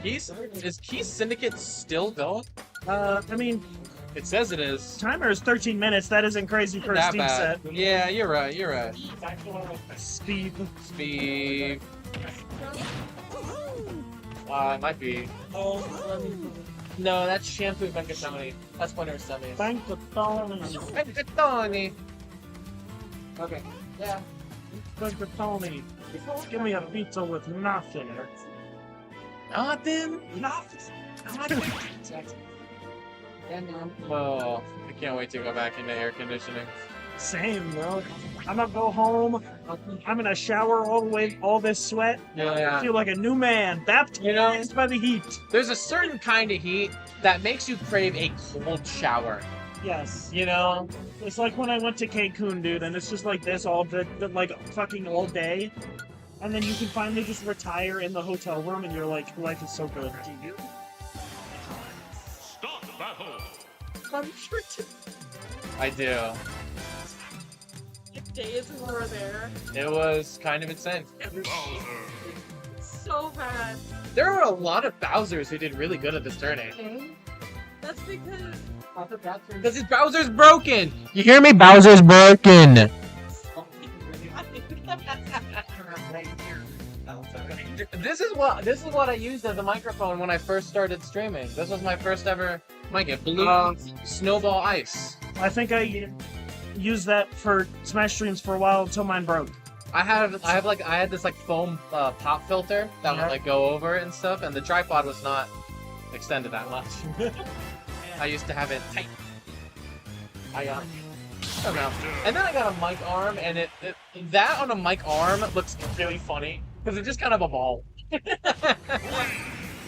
Is Keys Syndicate still going? I mean, It says it is. timer is 13 minutes. That isn't crazy for a That Steam bad. set. Yeah, you're right. You're right. Speed. Speed. It might be. No, that's Shampoo Benkatoni. That's Winter Semis. Benkatoni. Benkatoni. Okay. Yeah. Benkatoni. Give me a pizza with nothing. Nothing? Nothing. Oh, I can't wait to go back into air conditioning. Same, bro. I'm gonna go home. I'm gonna shower all this sweat. Yeah. Feel like a new man, baptized by the heat. There's a certain kind of heat that makes you crave a cold shower. Yes. You know? It's like when I went to Cancun, dude, and it's just like this like fucking all day. And then you can finally just retire in the hotel room and you're like, life is so good. Stop battle. I do. The days we were there, It was kind of insane. so bad. There were a lot of Bowsers who did really good at this tourney. That's because Because his Bowser's broken! You hear me? Bowser's broken! This is what I used as a microphone when I first started streaming. This was my first ever mic. It blew Snowball Ice. I think I used that for Smash streams for a while until mine broke. I had this like foam pop filter that would like go over it and stuff, and the tripod was not extended that much. I used to have it tight. I don't know. And then I got a mic arm, and that on a mic arm looks really funny because it's just kind of a ball.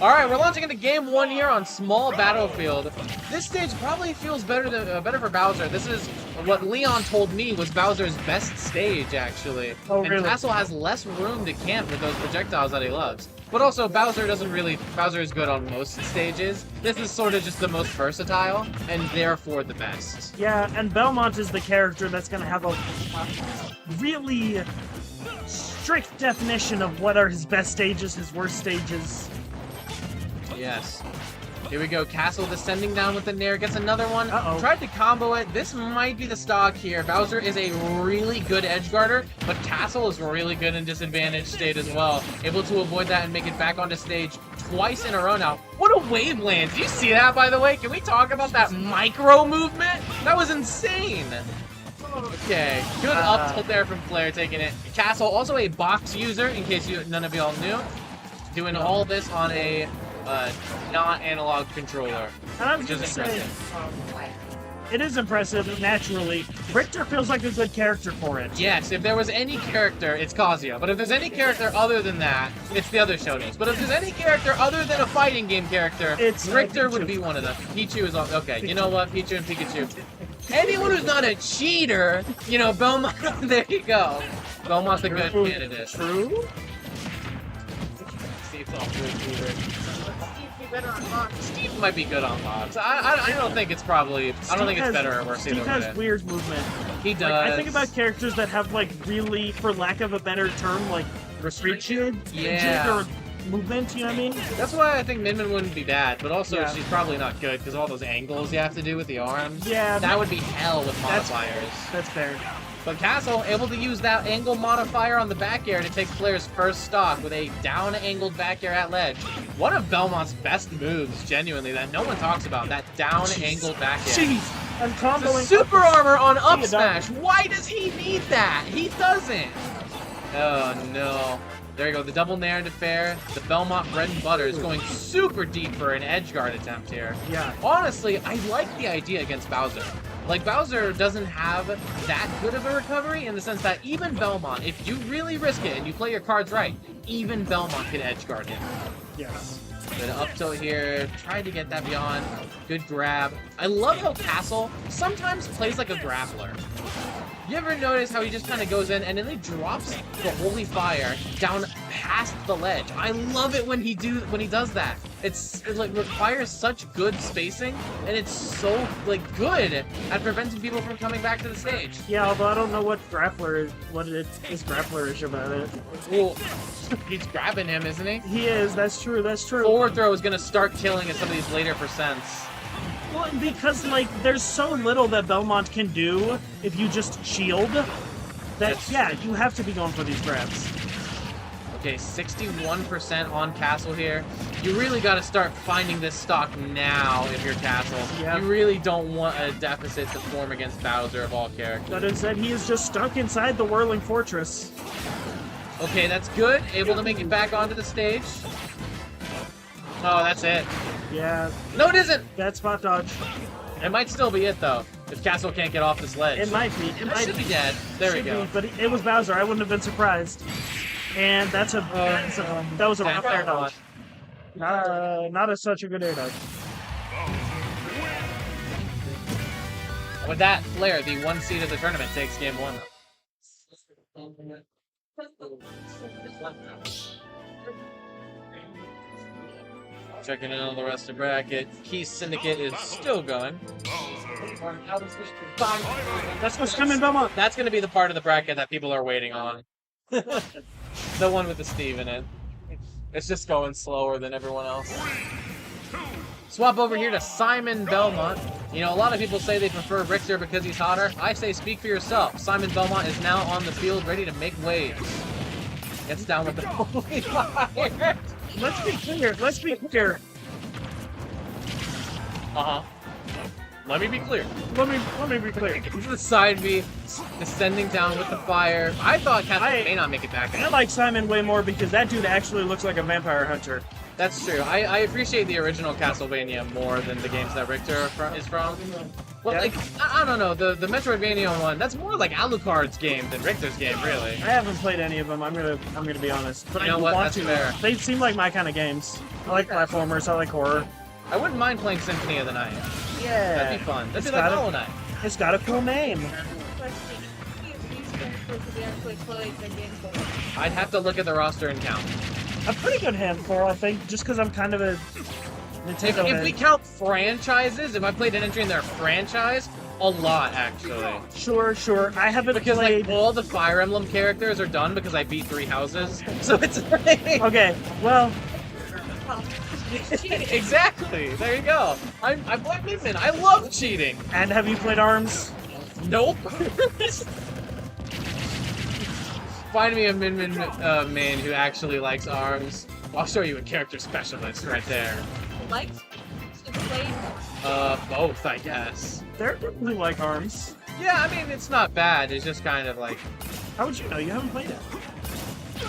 All right, we're launching into game 1 here on Small Battlefield. This stage probably feels better for Bowser. This is what Leon told me was Bowser's best stage, actually. Oh, and really? Castle has less room to camp with those projectiles that he loves. But also, Bowser is good on most stages. This is sort of just the most versatile, and therefore the best. Yeah, and Belmont is the character that's gonna have a really strict definition of what are his best stages, his worst stages. Yes. Here we go. Castle descending down with the Nair. Gets another one. Uh-oh. Tried to combo it. This might be the stock here. Bowser is a really good edge guarder, but Castle is really good in disadvantaged state as well. Able to avoid that and make it back onto stage twice in a row now. What a wave land. Did you see that, by the way? Can we talk about that micro movement? That was insane. Okay. Good up tilt there from Flair taking it. Castle, also a box user, in case none of y'all knew. Doing all this on a not analog controller, And I was which is gonna say, impressive. it is impressive, naturally. Richter feels like a good character for it. Yes, if there was any character, it's Kazuya. But if there's any character other than that, it's the other Shotos. But if there's any character other than a fighting game character, It's Richter Pichu. would be one of them. Pichu is on. Okay, you know what? Pichu and Pikachu. Anyone who's not a cheater, you know, Belmont. There you go. Belmont's a good candidate. True? Steve's all good. Steve, be better on box. Steve might be good on box. I don't think it's probably. I don't think it's better or worse either Steve has way. weird movement. He does. Like, I think about characters that have, like, really, for lack of a better term, like, Restriction? rigid Yeah. or movement, you know what I mean? That's why I think Min Min wouldn't be bad, but also Yeah. she's probably not good because all those angles you have to do with the arms. Yeah, That would be hell with That's- modifiers. That's fair. But Castle able to use that angle modifier on the back air to take Flair's first stock with a down-angled back air at ledge. One of Belmont's best moves, genuinely, that no one talks about, that down-angled back air. Jeez! I'm The comboing. super armor on up Yeah, smash! Why does he need that? He doesn't! Oh no. There you go, the double nair into fair. The Belmont bread and butter is going super deep for an edge guard attempt here. Yeah. Honestly, I like the idea against Bowser. Like, Bowser doesn't have that good of a recovery in the sense that even Belmont, if you really risk it and you play your cards right, even Belmont can edge guard him. Yes. Good up tilt here, tried to get that beyond. Good grab. I love how Castle sometimes plays like a grappler. You ever notice how he just kind of goes in and then he drops the holy fire down past the ledge? I love it when he does that. it like requires such good spacing, and it's so like good at preventing people from coming back to the stage. Yeah, although I don't know what is grappler-ish about it. Well, he's grabbing him, isn't he? He is, that's true, that's true. Forward throw is gonna start killing at some of these later percents. Well, because, like, there's so little that Belmont can do if you just shield, that, yeah, you have to be going for these grabs. Okay, 61% on Castle here. You really got to start finding this stock now if you're Castle. Yeah. You really don't want a deficit to form against Bowser of all characters. But instead, he is just stuck inside the Whirling Fortress. Okay, that's good. Able to make it back onto the stage. Oh, that's it. Yeah, No, it isn't! that spot dodge. It might still be it, though, if Castle can't get off this ledge. It might be. It That might should be dead. There we Should go. be, but it was Bowser. I wouldn't have been surprised. And that was a rough air dodge. Not such a good air dodge. With that, Flair, the 1 seed of the tournament, takes game 1. Checking in on the rest of the bracket. Key Syndicate is still going. That's what's coming, Belmont. That's going to be the part of the bracket that people are waiting on. The one with the Steve in it. It's just going slower than everyone else. Swap over here to Simon Belmont. You know, a lot of people say they prefer Richter because he's hotter. I say speak for yourself. Simon Belmont is now on the field, ready to make waves. Gets down with the holy fire. Let's be clear. Let's be clear. Uh-huh. Let me be clear. Let me be clear. The side B descending down with the fire. I thought Castle may not make it back. I like Simon way more because that dude actually looks like a vampire hunter. That's true. I appreciate the original Castlevania more than the games that Richter is from. Well, Yeah. like, I don't know, the Metroidvania one, that's more like Alucard's game than Richter's game, really. I haven't played any of them. I'm gonna be honest. But You know I what? want That's to. fair. They seem like my kind of games. I like platformers. I like horror. I wouldn't mind playing Symphony of the Night. Yeah. That'd be fun. That'd It's be like got a- Hollow Knight. It's got a cool name. I'd have to look at the roster and count. A pretty good handful, I think, just because I'm kind of a Nintendo If head. we count franchises, if I played an entry in their franchise, a lot, actually. Sure. I haven't Because, played. like, all the Fire Emblem characters are done because I beat 3 houses. So it's like... Okay, well, Exactly. There you go. I'm Black Midman. I love cheating. and have you played ARMS? Nope. Find me a Midman main who actually likes arms. I'll show you a character specialist right there. Likes to play. Both, I guess. They're really like ARMS. Yeah, I mean, it's not bad. It's just kind of like... How would you know? You haven't played it.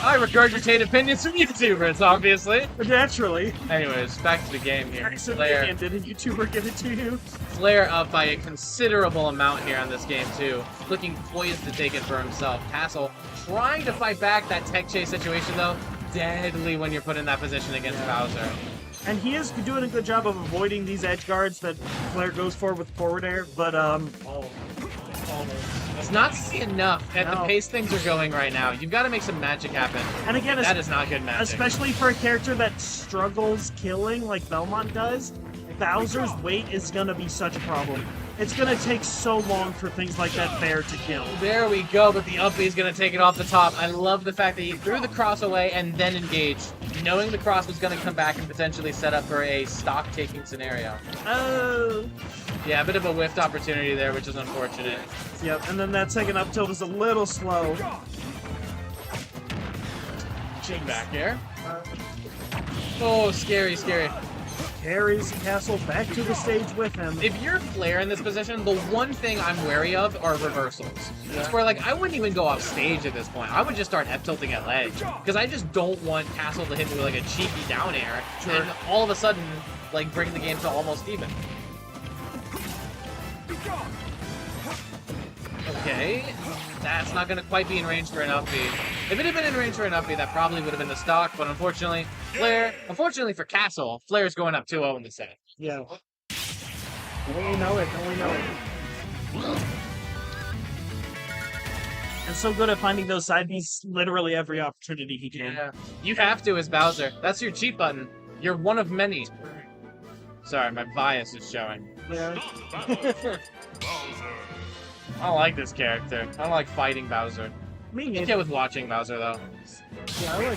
I regurgitate opinions from YouTubers, obviously. Naturally. Anyways, back to the game here. Accidentally, did a YouTuber give it to you? Flair up by a considerable amount here on this game, too. Looking poised to take it for himself. Castle trying to fight back that tech chase situation, though. Deadly when you're put in that position against Bowser. And he is doing a good job of avoiding these edge guards that Flair goes for with forward air, but, It's not enough at the No. pace things are going right now. You've got to make some magic happen. and again, That is not good magic. especially for a character that struggles killing like Belmont does, Bowser's weight is gonna be such a problem. It's gonna take so long for things like that bear to kill. There we go, but the up B is going to take it off the top. I love the fact that he threw the cross away and then engaged, knowing the cross was going to come back and potentially set up for a stock-taking scenario. Oh. Yeah, a bit of a whiffed opportunity there, which is unfortunate. Yep, and then that second up tilt is a little slow. Check back here. Oh, scary. Carries Castle back to the stage with him. If you're Flair in this position, the one thing I'm wary of are reversals. It's where, like, I wouldn't even go off stage at this point. I would just start F-tilting at ledge. Because I just don't want Castle to hit me with, like, a cheeky down air. Sure. And all of a sudden, like, bring the game to almost even. Okay. That's not going to quite be in range for an up B. If it had been in range for an up B, that probably would have been the stock. But unfortunately, unfortunately for Castle, Flair's going up 2-0 in the set. Yeah. Don't we know it? And so good at finding those side Bs literally every opportunity he can. Yeah. You have to as Bowser. That's your cheat button. You're one of many. Sorry, my bias is showing. Yeah. I don't like this character. I don't like fighting Bowser. Me I'm neither. okay with watching Bowser, though. Yeah,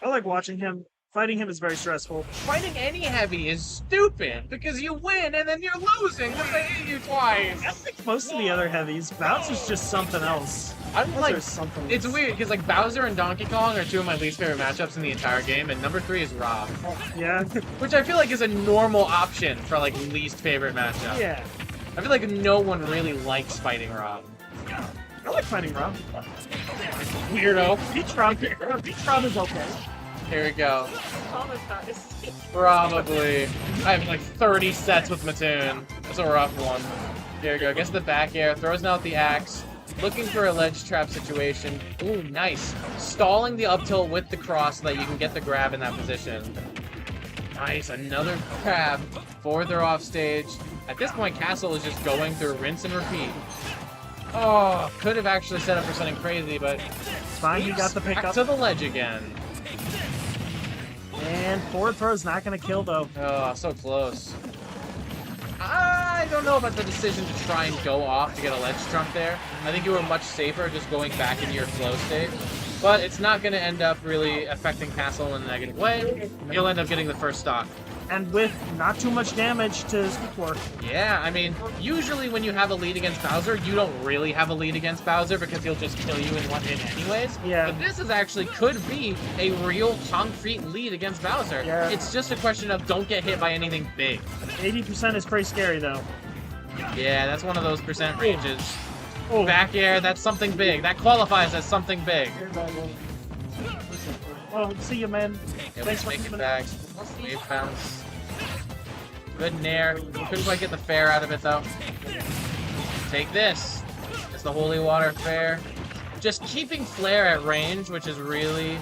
I like watching him. Fighting him is very stressful. Fighting any heavy is stupid, because you win and then you're losing because they hit you twice. I think most of the other heavies, Bowser's just something else. I'm like, Bowser's something it's else. weird, because like Bowser and Donkey Kong are two of my least favorite matchups in the entire game, and number 3 is Rob. Yeah. Which I feel like is a normal option for like least favorite matchup. Yeah. I feel like no one really likes fighting Rob. I like fighting Rob. Weirdo. Peach Rob is okay. Here we go. Traumatized. Probably. I have like 30 sets with Mattoon. That's a rough one. Here we go. Gets the back air. Throws out the axe. Looking for a ledge trap situation. Ooh, nice. Stalling the up tilt with the cross so that you can get the grab in that position. Nice. Another grab. Further off stage. At this point, Castle is just going through rinse and repeat. Oh, could have actually set up for something crazy, but It's fine, you got the back pickup. to the ledge again. And forward throw's not gonna kill though. Oh, so close. I don't know about the decision to try and go off to get a ledge trump there. I think you were much safer just going back into your flow state. But it's not going to end up really affecting Castle in a negative way. You'll end up getting the first stock. And with not too much damage to speak for. Yeah, I mean, usually when you have a lead against Bowser, you don't really have a lead against Bowser because he'll just kill you in one hit anyways. Yeah. But this is actually could be a real concrete lead against Bowser. Yeah. It's just a question of don't get hit by anything big. 80% is pretty scary though. Yeah, that's one of those percent ranges. Oh. Back air, that's something big. That qualifies as something big. Oh, see you, man. Yeah, Thanks we for make it coming. back. Wave bounce. Good nair. Couldn't quite get the fair out of it though. Take this. It's the holy water fair. Just keeping flare at range, which is really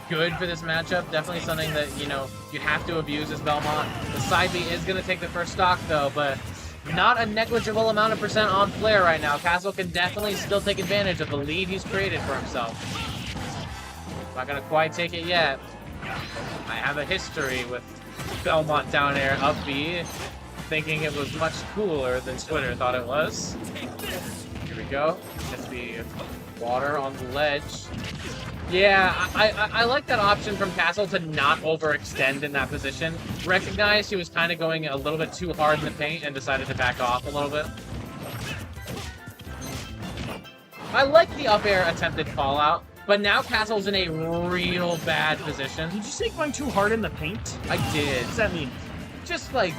good for this matchup. Definitely something that, you know, you have to abuse as Belmont. The side B is going to take the first stock though, but not a negligible amount of percent on flare right now. Castle can definitely still take advantage of the lead he's created for himself. Not going to quite take it yet. I have a history with Belmont down air up B, thinking it was much cooler than Twitter thought it was. Here we go. Gets the water on the ledge. Yeah, I like that option from Castle to not overextend in that position. Recognized he was kind of going a little bit too hard in the paint and decided to back off a little bit. I like the up air attempted fallout, but now Castle's in a real bad position. Did you say going too hard in the paint? I did. What does that mean? Just like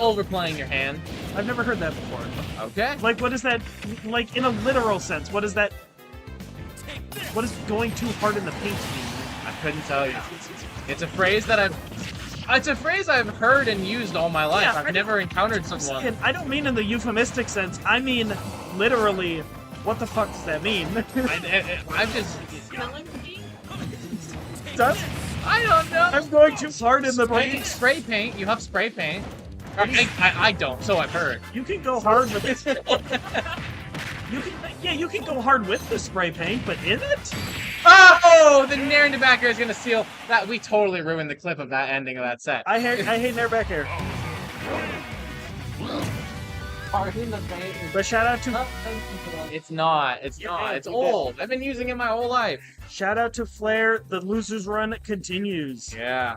overplaying your hand. I've never heard that before. Okay. Like, what is that? Like, in a literal sense, what is that? What does going too hard in the paint mean? I couldn't tell you. It's a phrase that I've heard and used all my life. Yeah, I've never encountered someone. And I don't mean in the euphemistic sense. I mean literally. What the fuck does that mean? I've just Smelling bee? Does? I don't know. I'm going too hard in the paint. Spray paint. You have spray paint. I don't. So I've heard. You can go hard with it. You can go hard with the spray paint, but in it? Oh, the nair in the back air is gonna seal that. We totally ruined the clip of that ending of that set. I hate Nair back here. But shout out to It's not. It's Yeah, not. It's you did. old. I've been using it my whole life. Flair. The losers run continues. Yeah.